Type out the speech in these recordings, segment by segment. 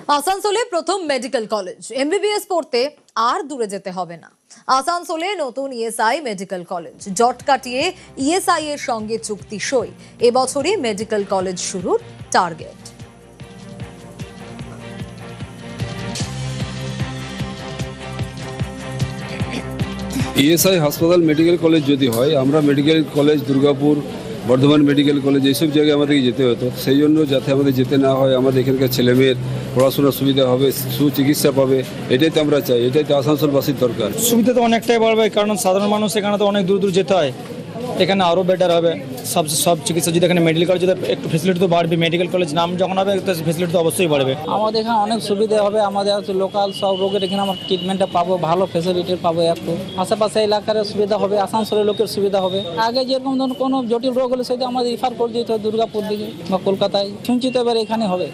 আসানসোলে প্রথম medical college, MBBS পড়তে আর দূরে যেতে হবে না। আসানসোলে নতুন ইএসআই মেডিকেল কলেজ, জট কাটিয়ে ইএসআই এর সঙ্গে চুক্তি সই। এবছরই মেডিকেল কলেজ শুরুর টার্গেট। ইএসআই হাসপাতাল মেডিকেল কলেজ যদি হয়, আমরা medical college Durgapur, Bardhaman medical college এইসব জায়গায় আমাদেরকে যেতে হতো। সেই জন্য যাতে আমাদের যেতে না হয়, আমাদের এখানকার ছেলেমেয়ের পড়াশোনার সুবিধা হবে, সুচিকিৎসা পাবে, এটাই তো আমরা চাই, এটাই তো আসানসোলবাসীর দরকার। সুবিধা তো অনেকটাই বাড়বে, কারণ সাধারণ মানুষ এখানে তো অনেক দূর দূর যেতে হয়, এখানে আরও বেটার হবে। সব চিকিৎসা যদি এখানে মেডিকেল কলেজ, একটু ফেসিলিটি তো বাড়বে। মেডিকেল কলেজ নাম যখন হবে তো ফেসিলিটি তো অবশ্যই বাড়বে। আমাদের এখানে অনেক সুবিধা হবে, আমাদের লোকাল সব রোগের এখানে আমরা ট্রিটমেন্টটা পাবো, ভালো ফেসিলিটি পাবো। একটু আশেপাশে এলাকার সুবিধা হবে, আসানসোলের লোকের সুবিধা হবে। আগে যেরকম ধরুন কোনো জটিল রোগ হলে সেটা আমাদের রিফার করে দিতে হয় দুর্গাপুর দিকে বা কলকাতায়, শুনছি তো এবার এখানে হবে।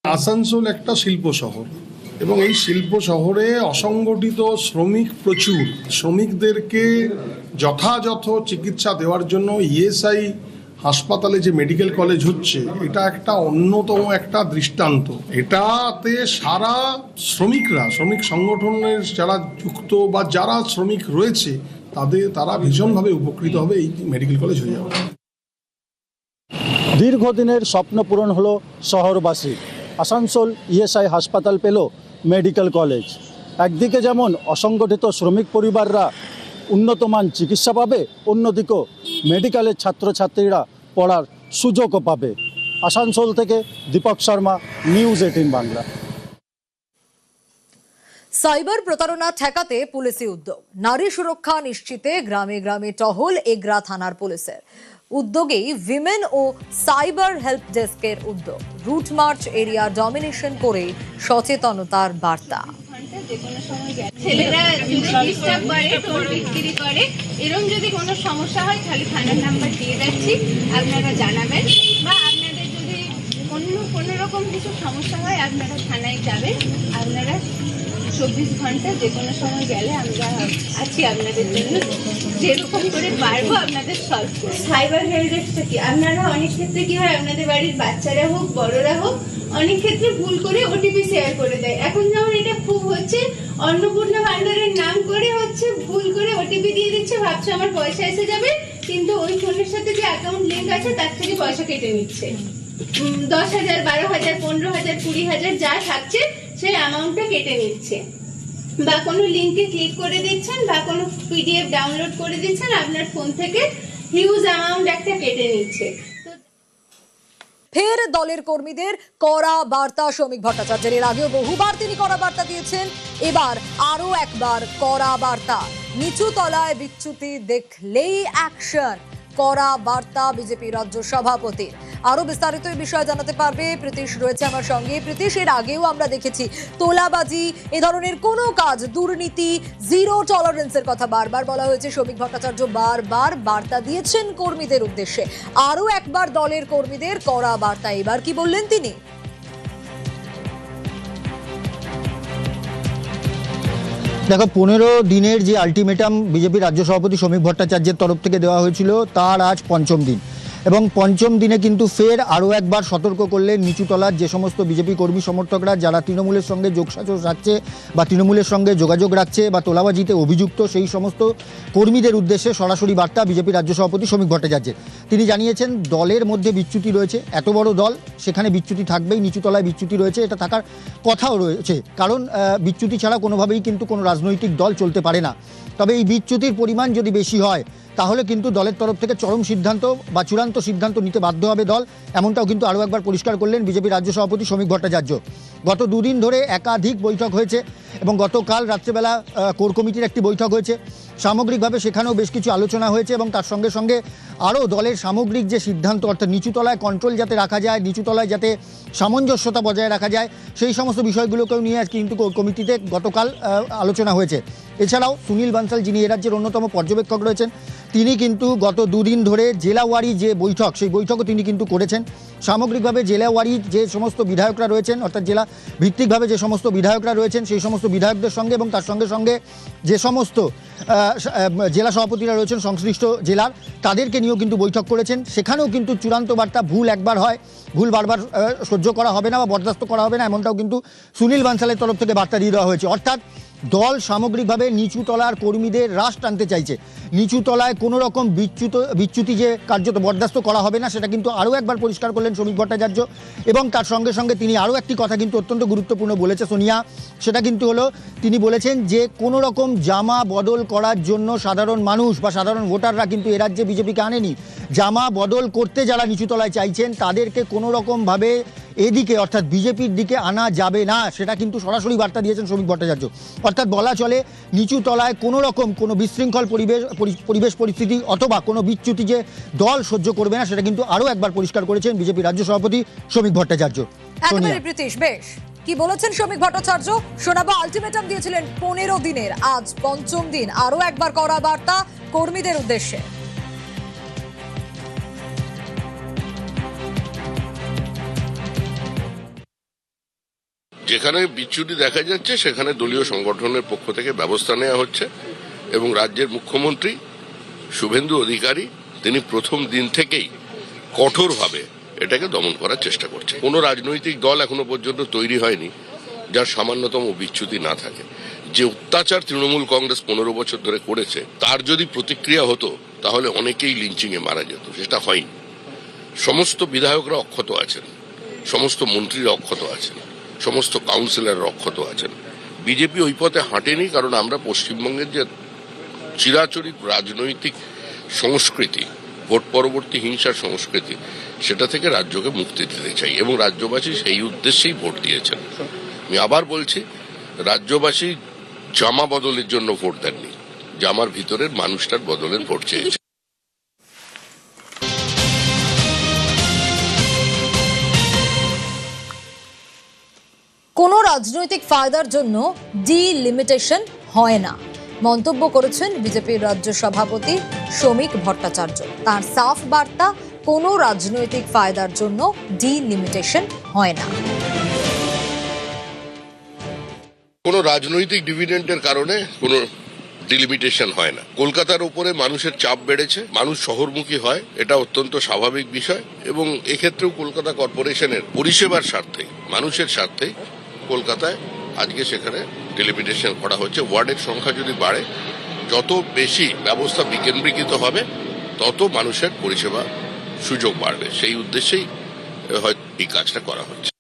আসানসোল একটা শিল্প শহর এবং এই শিল্প শহরে অসংগঠিত শ্রমিক প্রচুর। শ্রমিকদেরকে যথাযথ চিকিৎসা দেওয়ার জন্য ইএসআই হাসপাতালে যে মেডিকেল কলেজ হচ্ছে, এটা একটা অন্যতম একটা দৃষ্টান্ত। এটাতে সারা শ্রমিকরা, শ্রমিক সংগঠনের যারা যুক্ত বা যারা শ্রমিক রয়েছে, তারা ভীষণভাবে উপকৃত হবে এই মেডিকেল কলেজ হয়ে যাবে। দীর্ঘদিনের স্বপ্ন পূরণ হলো শহরবাসী। আসানসোল ইএসআই হাসপাতাল পেল মেডিকেল কলেজ। একদিকে যেমন অসংগঠিত শ্রমিক পরিবাররা উন্নতমান চিকিৎসা পাবে, অন্যদিকেও মেডিকেলের ছাত্রছাত্রীরা পড়ার সুযোগও পাবে। আসানসোল থেকে দীপক শর্মা, নিউজ 18 বাংলা। সাইবার প্রতারণা ঠেকাতে পুলিশি উদ্যোগ। নারী সুরক্ষা নিশ্চিতে গ্রামে গ্রামে টহল এগরা থানার পুলিশের উদ্যোগেই উইমেন ও সাইবার হেল্প ডেস্কের উদ্যোগ। রুট মার্চ এরিয়া ডমিনেশন করে সচেতনতার বার্তা। ছেলেরা যদি ডিস্টার্ব করে, টোল বিক্রি করে, এরকম যদি কোনো সমস্যা হয় তাহলে থানার নাম্বার দিয়ে যাচ্ছি, আপনারা জানাবেন। বা আপনাদের যদি কোনো রকম কিছু সমস্যা হয় আপনারা থানায় যাবেন। আপনারা 24 ঘন্টা যে কোনো সময় গেলে আমরা আছি আপনাদের জন্য, যেরকম করে পারবো আপনাদের সলভ করবো। সাইবার হেল্প ডেস্কটা কি, আপনারা অনেক ক্ষেত্রে কি হয়, আপনাদের বাড়ির বাচ্চারা হোক বড়রা হোক, অনেক ক্ষেত্রে ভুল করে ওটিপি শেয়ার করে দেয়। এখন যেমন এটা খুব হচ্ছে, অন্নপূর্ণা ভান্ডারের নাম করে হচ্ছে ভুল করে ওটিপি দিয়ে দিচ্ছে, ভাবছে আমার পয়সা এসে যাবে, কিন্তু ওই ফোনের সাথে যে অ্যাকাউন্ট লিঙ্ক আছে তার থেকে পয়সা কেটে নিচ্ছে। 10,000, 12,000, 15,000, 20,000 যা থাকছে সেই অ্যামাউন্টটা কেটে নিচ্ছে। বা কোনো লিঙ্কে ক্লিক করে দিচ্ছেন বা কোনো পিডিএফ ডাউনলোড করে দিচ্ছেন, আপনার ফোন থেকে হিউজ অ্যামাউন্ট একটা কেটে নিচ্ছে। ফের দলের কর্মীদের কড়া বার্তা শ্রমিক ভট্টাচার্যের। এর আগেও বহুবার তিনি কড়া বার্তা দিয়েছেন, এবার আরো একবার কড়া বার্তা। নিচু তলায় বিচ্যুতি দেখলেই অ্যাকশন, কড়া বার্তা বিজেপি রাজ্য সভাপতির। আরো বিস্তারিত এই বিষয়ে জানাতে পারবে প্রীতিশ, রয়েছে আমার সঙ্গে। প্রীতিশ, এর আগেও আমরা দেখেছি তোলাবাজি, এ ধরনের কোনো কাজ, দুর্নীতি, জিরো টলারেন্সের কথা বারবার বলা হয়েছে। শ্রমিক ভট্টাচার্য বারবার বার্তা দিয়েছেন কর্মীদের উদ্দেশ্যে। আরো একবার দলের কর্মীদের কড়া বার্তা, এবার কি বললেন তিনি? দেখো, 15 দিনের যে আলটিমেটাম বিজেপি রাজ্য সভাপতি শ্রমিক ভট্টাচার্যের তরফ থেকে দেওয়া হয়েছিল, তার আজ পঞ্চম দিন। এবং পঞ্চম দিনে কিন্তু ফের আরও একবার সতর্ক করলেন নিচুতলার যে সমস্ত বিজেপি কর্মী সমর্থকরা যারা তৃণমূলের সঙ্গে যোগসাজশ রাখছে বা তৃণমূলের সঙ্গে যোগাযোগ রাখছে বা তোলাবাজিতে অভিযুক্ত, সেই সমস্ত কর্মীদের উদ্দেশ্যে সরাসরি বার্তা বিজেপি রাজ্য সভাপতি শ্রমিক ভট্টাচার্যের। তিনি জানিয়েছেন দলের মধ্যে বিচ্যুতি রয়েছে, এত বড় দল সেখানে বিচ্যুতি থাকবেই, নিচুতলায় বিচ্যুতি রয়েছে, এটা থাকার কথাও রয়েছে, কারণ বিচ্যুতি ছাড়া কোনোভাবেই কিন্তু কোনো রাজনৈতিক দল চলতে পারে না। তবে এই বিচ্যুতির পরিমাণ যদি বেশি হয় তাহলে কিন্তু দলের তরফ থেকে চরম সিদ্ধান্ত বা চূড়ান্ত সিদ্ধান্ত নিতে বাধ্য হবে দল, এমনটাও কিন্তু আরও একবার পরিষ্কার করলেন বিজেপি রাজ্য সভাপতি শ্রমিক ভট্টাচার্য। গত দুদিন ধরে একাধিক বৈঠক হয়েছে এবং গতকাল রাত্রেবেলা কোর কমিটির একটি বৈঠক হয়েছে। সামগ্রিকভাবে সেখানেও বেশ কিছু আলোচনা হয়েছে এবং তার সঙ্গে সঙ্গে আরও দলের সামগ্রিক যে সিদ্ধান্ত, অর্থাৎ নিচুতলায় কন্ট্রোল যাতে রাখা যায়, নিচুতলায় যাতে সামঞ্জস্যতা বজায় রাখা যায়, সেই সমস্ত বিষয়গুলোকেও নিয়ে কিন্তু কোর কমিটিতে গতকাল আলোচনা হয়েছে। এছাড়াও সুনীল বানসাল, যিনি এ রাজ্যের অন্যতম পর্যবেক্ষক রয়েছেন, তিনি কিন্তু গত দুদিন ধরে জেলাওয়ারি যে বৈঠক, সেই বৈঠকও তিনি কিন্তু করেছেন। সামগ্রিকভাবে জেলাওয়ারির যে সমস্ত বিধায়করা রয়েছেন, অর্থাৎ জেলা ভিত্তিকভাবে যে সমস্ত বিধায়করা রয়েছেন, সেই সমস্ত বিধায়কদের সঙ্গে এবং তার সঙ্গে সঙ্গে যে সমস্ত জেলা সভাপতিরা রয়েছেন সংশ্লিষ্ট জেলার, তাদেরকে নিয়েও কিন্তু বৈঠক করেছেন। সেখানেও কিন্তু চূড়ান্ত বার্তা, ভুল একবার হয়, ভুল বারবার সহ্য করা হবে না বা বরদাস্ত করা হবে না, এমনটাও কিন্তু সুনীল বানসালের তরফ থেকে বার্তা দিয়ে দেওয়া হয়েছে। অর্থাৎ দল সামগ্রিকভাবে নিচু তলার কর্মীদের হ্রাস টানতে চাইছে। নিচু তলায় কোনো রকম বিচ্যুতি যে কার্যত বরদাস্ত করা হবে না, সেটা কিন্তু আরও একবার পরিষ্কার করলেন শ্রমিক ভট্টাচার্য। এবং তার সঙ্গে সঙ্গে তিনি আরও একটি কথা কিন্তু অত্যন্ত গুরুত্বপূর্ণ বলেছে সোনিয়া, সেটা কিন্তু হলো তিনি বলেছেন যে কোনো রকম জামা বদল করার জন্য সাধারণ মানুষ বা সাধারণ ভোটাররা কিন্তু এ রাজ্যে বিজেপিকে আনেনি। জামা বদল করতে যারা নিচুতলায় চাইছেন তাদেরকে কোনো রকমভাবে এদিকে অর্থাৎ বিজেপির দিকে আনা যাবে না, সেটা কিন্তু সরাসরি বার্তা দিয়েছেন শ্রমিক ভট্টাচার্য। অর্থাৎ বলা চলে নিচু তলায় কোনো রকম কোনো বিশৃঙ্খল পরিবেশ পরিস্থিতি অথবা কোনো বিচ্যুতি যে দল সহ্য করবে না, সেটা কিন্তু আরও একবার পরিষ্কার করেছেন বিজেপি রাজ্য সভাপতি শ্রমিক ভট্টাচার্য। একেবারে প্রীতিশ, বেশ কি বলেছেন শ্রমিক ভট্টাচার্য শোনাবো। আলটিমেটাম দিয়েছিলেন 15 দিনের, আজ 5ম দিন, আরও একবার কড়া বার্তা কর্মীদের উদ্দেশ্যে। যেখানে বিচ্যুতি দেখা যাচ্ছে সেখানে দলীয় সংগঠনের পক্ষ থেকে ব্যবস্থা নেওয়া হচ্ছে এবং রাজ্যের মুখ্যমন্ত্রী শুভেন্দু অধিকারী তিনি প্রথম দিন থেকেই কঠোরভাবে এটাকে দমন করার চেষ্টা করছে। কোনো রাজনৈতিক দল এখনো পর্যন্ত তৈরি হয়নি যার সামান্যতম বিচ্যুতি না থাকে। যে অত্যাচার তৃণমূল কংগ্রেস 15 বছর ধরে করেছে তার যদি প্রতিক্রিয়া হতো তাহলে অনেকেই লিঞ্চিংয়ে মারা যেত, সেটা হয়নি। সমস্ত বিধায়করা অক্ষত আছেন, সমস্ত মন্ত্রীরা অক্ষত আছেন, সমস্ত কাউন্সিলর অক্ষত আছেন। বিজেপি ওই পথে হাঁটেনি, কারণ আমরা পশ্চিমবঙ্গের যে চিরাচরিত রাজনৈতিক সংস্কৃতি, ভোট পরবর্তী হিংসার সংস্কৃতি, সেটা থেকে রাজ্যকে মুক্তি দিতে চাই এবং রাজ্যবাসী সেই উদ্দেশ্যেই ভোট দিয়েছেন। আমি আবার বলছি, রাজ্যবাসী জামা বদলের জন্য ভোট দেননি, জামার ভিতরের মানুষটার বদলের ভোট চেয়েছে। কোনো রাজনৈতিক ফায়দার জন্য ডিলিমিটেশন হয় না, মন্তব্য করেছেন বিজেপির রাজ্য সভাপতি শ্রমিক ভট্টাচার্য। তার সাফ বার্তা, কোনো রাজনৈতিক ফায়দার জন্য ডিলিমিটেশন হয় না। কোনো রাজনৈতিক ডিভিডেন্ডের কারণে কোনো ডিলিমিটেশন হয় না। কলকাতার উপরে মানুষের চাপ বেড়েছে, মানুষ শহরমুখী হয়, এটা অত্যন্ত স্বাভাবিক বিষয় এবং এক্ষেত্রেও কলকাতা কর্পোরেশনের পরিষেবার স্বার্থে, মানুষের স্বার্থে কলকাতায় আজকে সেখানে ডিলিমিটেশন করা হচ্ছে। ওয়ার্ডের সংখ্যা যদি বাড়ে, যত বেশি ব্যবস্থা বিকেন্দ্রীকৃত হবে তত মানুষের পরিষেবা সুযোগ বাড়বে, সেই উদ্দেশ্যেই হয়তো এই কাজটা করা হচ্ছে।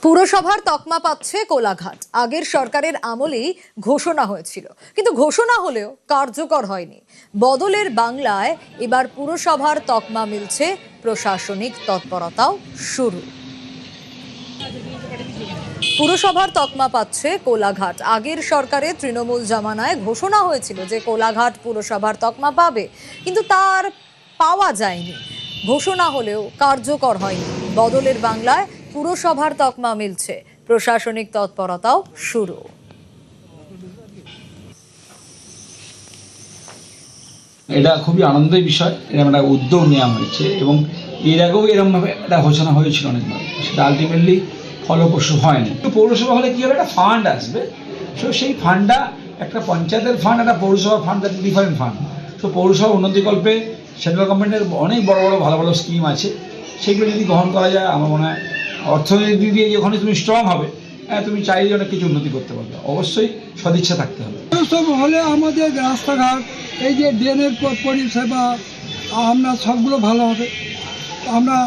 পুরসভার তকমা পাচ্ছে কোলাঘাট। আগের সরকারের আমলেই ঘোষণা হয়েছিল, কিন্তু ঘোষণা হলেও কার্যকর হয়নি। বদলের বাংলায় এবার পুরসভার তকমা মিলছে, প্রশাসনিক তৎপরতাও শুরু। পুরসভার তকমা পাচ্ছে কোলাঘাট। আগের সরকারের তৃণমূল জামানায় ঘোষণা হয়েছিল যে কোলাঘাট পুরসভার তকমা পাবে, কিন্তু তার পাওয়া যায়নি। ঘোষণা হলেও কার্যকর হয়নি। বদলের বাংলায় পুরসভার তকমা মিলছে, প্রশাসনিক তৎপরতাও শুরু। এটা খুবই আনন্দের বিষয়, এরকম একটা উদ্যোগ নেওয়া হয়েছে এবং এর আগেও এরকমভাবে একটা ঘোষণা হয়েছিল অনেকবার, সেটা আলটিমেটলি ফলপ্রসূ হয়নি। পৌরসভা হলে কী হবে, একটা ফান্ড আসবে, সো সেই ফান্ডটা একটা পঞ্চায়েতের ফান্ড, একটা পৌরসভার ফান্ড, একটা ডিফারেন্ট ফান্ড। তো পৌরসভার উন্নতিকল্পে সেন্ট্রাল গভর্নমেন্টের অনেক বড় বড় ভালো ভালো স্কিম আছে, সেগুলো যদি গ্রহণ করা যায় আমার মনে হয় অর্থনীতি দিয়ে যখন তুমি স্ট্রং হবে, তুমি চাইলে অনেক কিছু উন্নতি করতে পারবে। অবশ্যই সদিচ্ছা থাকতে হবে। সব হলে আমাদের রাস্তাঘাট, এই যে ড্রেনের পরিষেবা, আমরা সবগুলো ভালো হবে। আমরা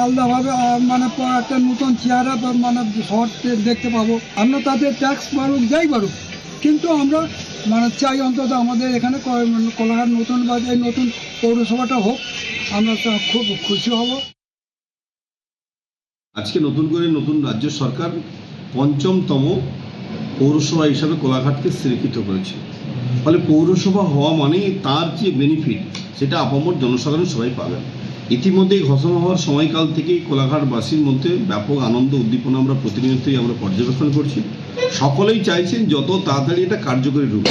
আলাদাভাবে মানে একটা নতুন চেহারা মানে শহর দেখতে পাবো। আমরা তাদের ট্যাক্স বাড়ুক, যাই বাড়ুক, কিন্তু আমরা মানে চাই অন্তত আমাদের এখানে কোলাঘাট নতুন বা এই নতুন পৌরসভাটা হোক, আমরা খুব খুশি হব। আজকে নতুন করে নতুন রাজ্য সরকার ৫ম পৌরসভা হিসাবে কোলাঘাটকে স্বীকৃত করেছে। ফলে পৌরসভা হওয়া মানে তার যে বেনিফিট সেটা আপামর জনসাধারণ সবাই পাবেন। ইতিমধ্যেই ঘোষণা হওয়ার সময়কাল থেকেই কোলাঘাটবাসীর মধ্যে ব্যাপক আনন্দ উদ্দীপনা আমরা প্রতিনিয়তই আমরা পর্যবেক্ষণ করছি। সকলেই চাইছেন যত তাড়াতাড়ি এটা কার্যকরী রূপ,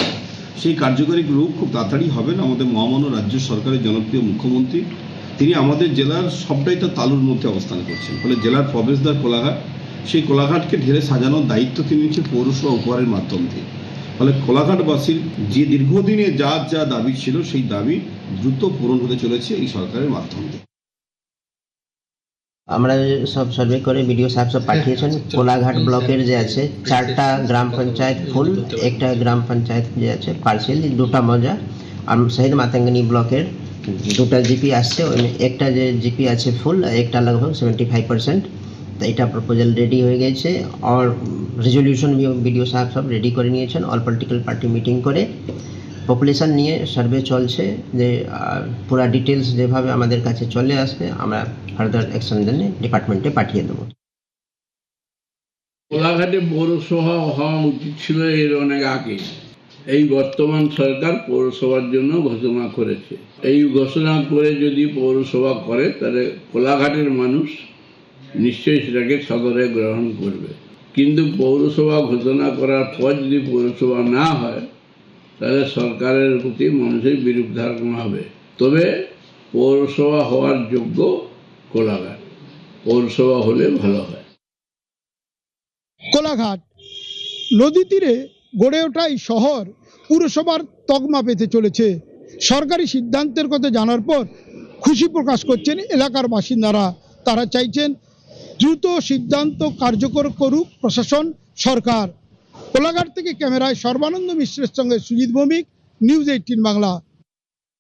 সেই কার্যকরী রূপ খুব তাড়াতাড়ি হবেন। আমাদের মহামান্য রাজ্য সরকারের জনপ্রিয় মুখ্যমন্ত্রী তিনি আমাদের জেলার সবটাই তো তালুর মধ্যে অবস্থান করছেন, ফলে জেলার প্রবেশদ্বার কোলাঘাট, সেই কোলাঘাটকে ঢেলে সাজানোর দায়িত্ব তিনি নিচ্ছেন পৌরসভা উপহারের মাধ্যম দিয়ে। ফলে কোলাঘাটবাসীর যে দীর্ঘদিনে যা দাবি ছিল সেই দাবি দ্রুত পূরণ হতে চলেছে এই সরকারের মাধ্যমে। আমরা সব সার্ভে করে বিডিও সাহেব সব পাঠিয়েছেন। কোলাঘাট ব্লকের যে আছে 4টা গ্রাম পঞ্চায়েত ফুল, একটা গ্রাম পঞ্চায়েত যে আছে পার্সেল, 2টা মজা, আর শহীদ মাতঙ্গিনী ব্লকের 2টা জিপি আসছে, একটা যে জিপি আছে ফুল, একটা लगभग 75%। তো এটা প্রপোজাল রেডি হয়ে গেছে আর রেজলিউশন বিডিও সাহেব সব রেডি করে নিয়েছেন। অল পলিটিক্যাল পার্টি মিটিং করে পপুলেশন নিয়ে সার্ভে চলছে, যে পুরো ডিটেলস যেভাবে আমাদের কাছে চলে আসবে আমরা ফার্দার অ্যাকশন জন্য ডিপার্টমেন্টে পাঠিয়ে দেবো। কোলাঘাটে পৌরসভা হওয়া উচিত ছিল এর অনেক আগে। এই বর্তমান সরকার পৌরসভার জন্য ঘোষণা করেছে। এই ঘোষণা করে যদি পৌরসভা করে তাহলে কোলাঘাটের মানুষ নিশ্চয়ই সেটাকে সদরে গ্রহণ করবে। কিন্তু পৌরসভা ঘোষণা করার পর যদি পৌরসভা না হয় তাহলে সরকারের প্রতি মানুষের বিরূপ ধারণা হবে। তবে পৌরসভা হওয়ার যোগ্য কোলাঘাট, পৌরসভা হলে ভালো হয়। কোলাঘাট নদী তীরে গড়ে ওঠা এই শহর পুরসভার তকমা পেতে চলেছে। সরকারি সিদ্ধান্তের কথা জানার পর খুশি প্রকাশ করছেন এলাকার বাসিন্দারা। তারা চাইছেন দ্রুত সিদ্ধান্ত কার্যকর করুক প্রশাসন, সরকার। কোলাঘাট থেকে ক্যামেরায় সর্বানন্দ মিশ্রের সঙ্গে সুজিত ভৌমিক, নিউজ 18 বাংলা।